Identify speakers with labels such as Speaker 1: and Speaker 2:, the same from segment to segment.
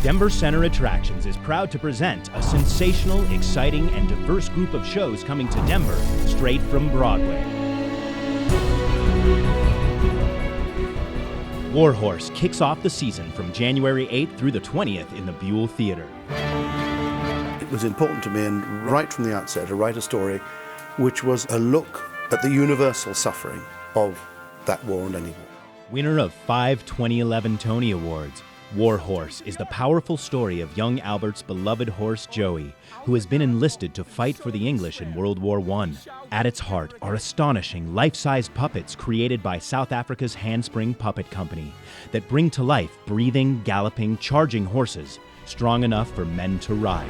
Speaker 1: Denver Center Attractions is proud to present a sensational, exciting, and diverse group of shows coming to Denver straight from Broadway. Warhorse kicks off the season from January 8th through the 20th in the Buell Theater.
Speaker 2: It was important to me, and right from the outset, to write a story which was a look at the universal suffering of that war and any war.
Speaker 1: Winner of 5 2011 Tony Awards, Warhorse is the powerful story of young Albert's beloved horse Joey, who has been enlisted to fight for the English in World War I. At its heart are astonishing, life-sized puppets created by South Africa's Handspring Puppet Company that bring to life breathing, galloping, charging horses, strong enough for men to ride.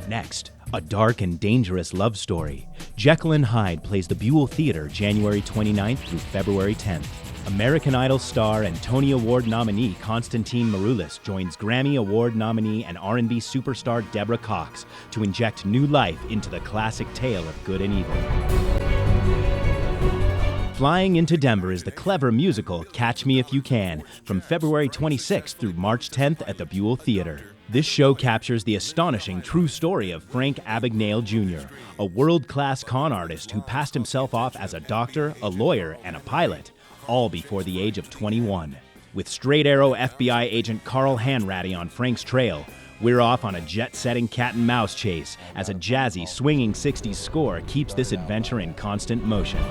Speaker 1: Next, a dark and dangerous love story. Jekyll Hyde plays the Buell Theater January 29th through February 10th. American Idol star and Tony Award nominee Constantine Maroulis joins Grammy Award nominee and R&B superstar Deborah Cox to inject new life into the classic tale of good and evil. Flying into Denver is the clever musical Catch Me If You Can from February 26th through March 10th at the Buell Theater. This show captures the astonishing true story of Frank Abagnale Jr., a world-class con artist who passed himself off as a doctor, a lawyer, and a pilot, all before the age of 21. With straight arrow FBI agent Carl Hanratty on Frank's trail, we're off on a jet-setting cat-and-mouse chase as a jazzy, swinging 60s score keeps this adventure in constant motion.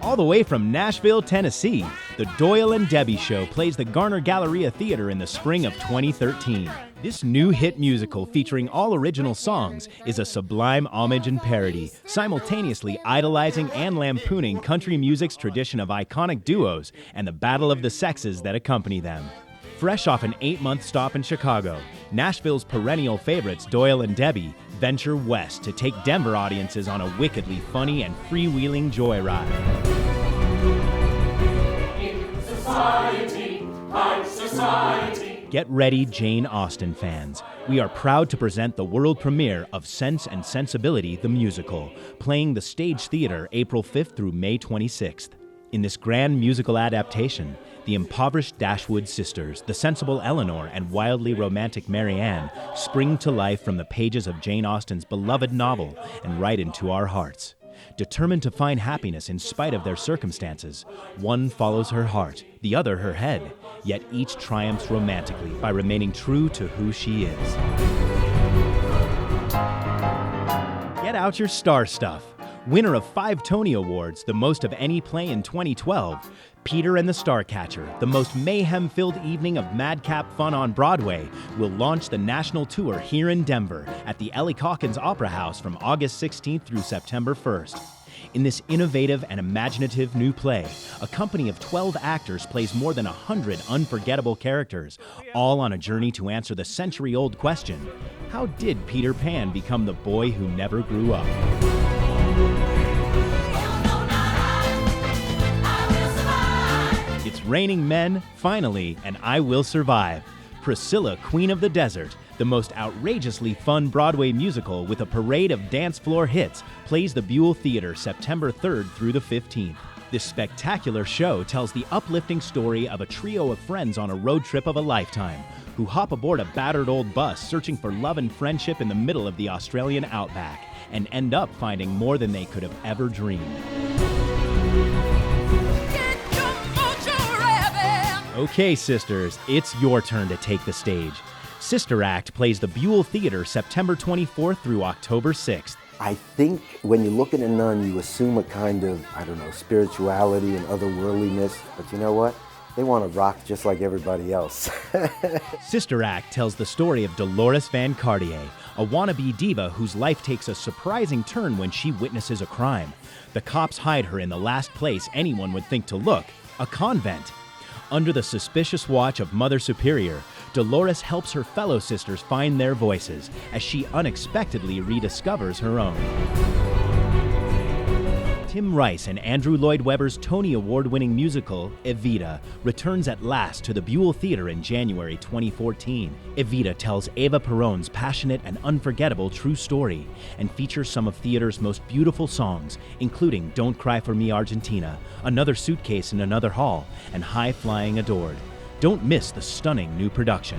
Speaker 1: All the way from Nashville, Tennessee, the Doyle and Debbie Show plays the Garner Galleria Theater in the spring of 2013. This new hit musical featuring all original songs is a sublime homage and parody, simultaneously idolizing and lampooning country music's tradition of iconic duos and the battle of the sexes that accompany them. Fresh off an 8-month stop in Chicago, Nashville's perennial favorites Doyle and Debbie venture west to take Denver audiences on a wickedly funny and freewheeling joyride.
Speaker 3: In society, high society.
Speaker 1: Get ready, Jane Austen fans. We are proud to present the world premiere of Sense and Sensibility, the musical, playing the Stage Theater April 5th through May 26th. In this grand musical adaptation, the impoverished Dashwood sisters, the sensible Eleanor and wildly romantic Marianne, spring to life from the pages of Jane Austen's beloved novel and right into our hearts. Determined to find happiness in spite of their circumstances, one follows her heart, the other her head, yet each triumphs romantically by remaining true to who she is. Get out your star stuff. Winner of 5 Tony Awards, the most of any play in 2012, Peter and the Starcatcher, the most mayhem-filled evening of madcap fun on Broadway, will launch the national tour here in Denver at the Ellie Caulkins Opera House from August 16th through September 1st. In this innovative and imaginative new play, a company of 12 actors plays more than 100 unforgettable characters, all on a journey to answer the century-old question, how did Peter Pan become the boy who never grew up? It's raining men, finally, and I Will Survive. Priscilla, Queen of the Desert, the most outrageously fun Broadway musical with a parade of dance floor hits, plays the Buell Theater September 3rd through the 15th. This spectacular show tells the uplifting story of a trio of friends on a road trip of a lifetime who hop aboard a battered old bus searching for love and friendship in the middle of the Australian outback and end up finding more than they could have ever dreamed. Okay, sisters, it's your turn to take the stage. Sister Act plays the Buell Theater September 24th through October 6th.
Speaker 4: I think when you look at a nun, you assume a kind of, spirituality and otherworldliness. But you know what? They want to rock just like everybody else.
Speaker 1: Sister Act tells the story of Dolores Van Cartier, a wannabe diva whose life takes a surprising turn when she witnesses a crime. The cops hide her in the last place anyone would think to look, a convent. Under the suspicious watch of Mother Superior, Dolores helps her fellow sisters find their voices as she unexpectedly rediscovers her own. Tim Rice and Andrew Lloyd Webber's Tony Award-winning musical, Evita, returns at last to the Buell Theater in January 2014. Evita tells Eva Perón's passionate and unforgettable true story and features some of theater's most beautiful songs, including Don't Cry for Me, Argentina, Another Suitcase in Another Hall, and High Flying Adored. Don't miss the stunning new production.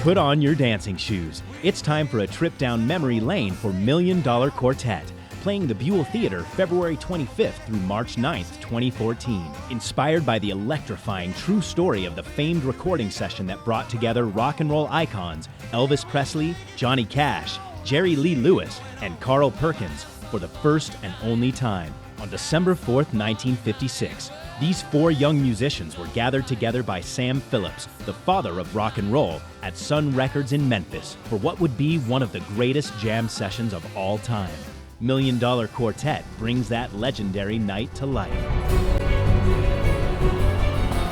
Speaker 1: Put on your dancing shoes. It's time for a trip down memory lane for $1 Million Quartet, playing the Buell Theater February 25th through March 9th, 2014. Inspired by the electrifying true story of the famed recording session that brought together rock and roll icons Elvis Presley, Johnny Cash, Jerry Lee Lewis, and Carl Perkins for the first and only time. On December 4th, 1956, these four young musicians were gathered together by Sam Phillips, the father of rock and roll, at Sun Records in Memphis for what would be one of the greatest jam sessions of all time. $1 Million Quartet brings that legendary night to life.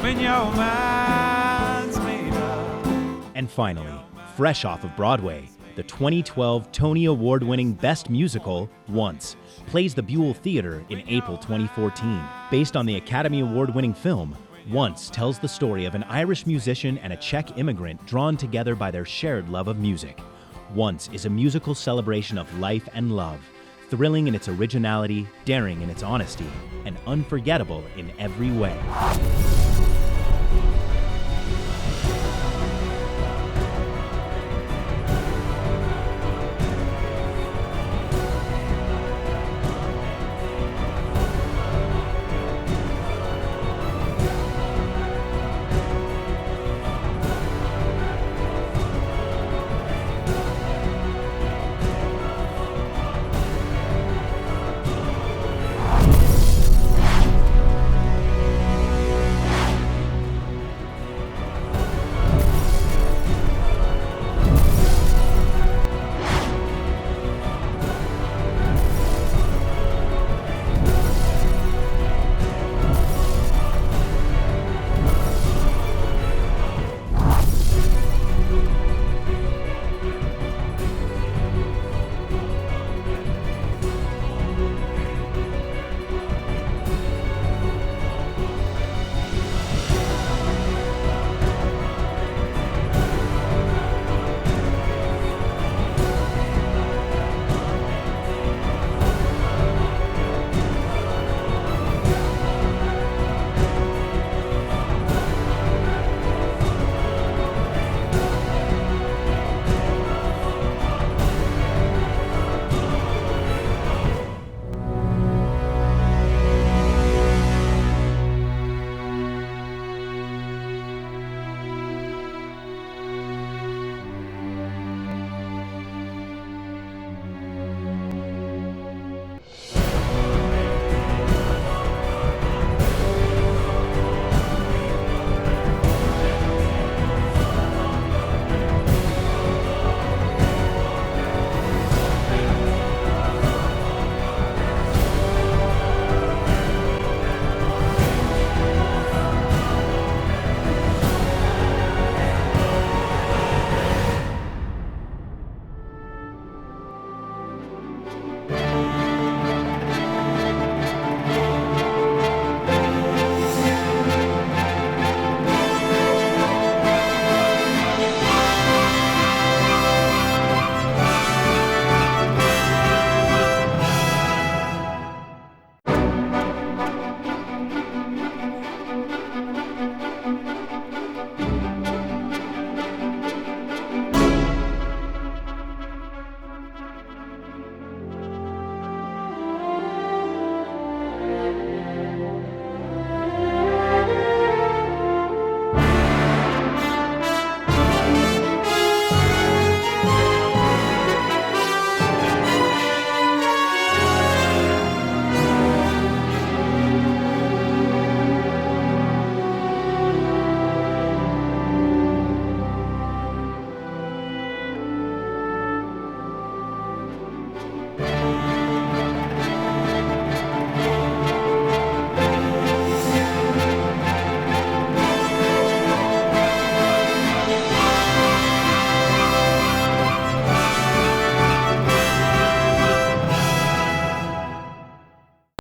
Speaker 1: When your mind's made up. And finally, fresh off of Broadway, the 2012 Tony Award-winning Best Musical, Once, plays the Buell Theater in April 2014. Based on the Academy Award-winning film, Once tells the story of an Irish musician and a Czech immigrant drawn together by their shared love of music. Once is a musical celebration of life and love, thrilling in its originality, daring in its honesty, and unforgettable in every way.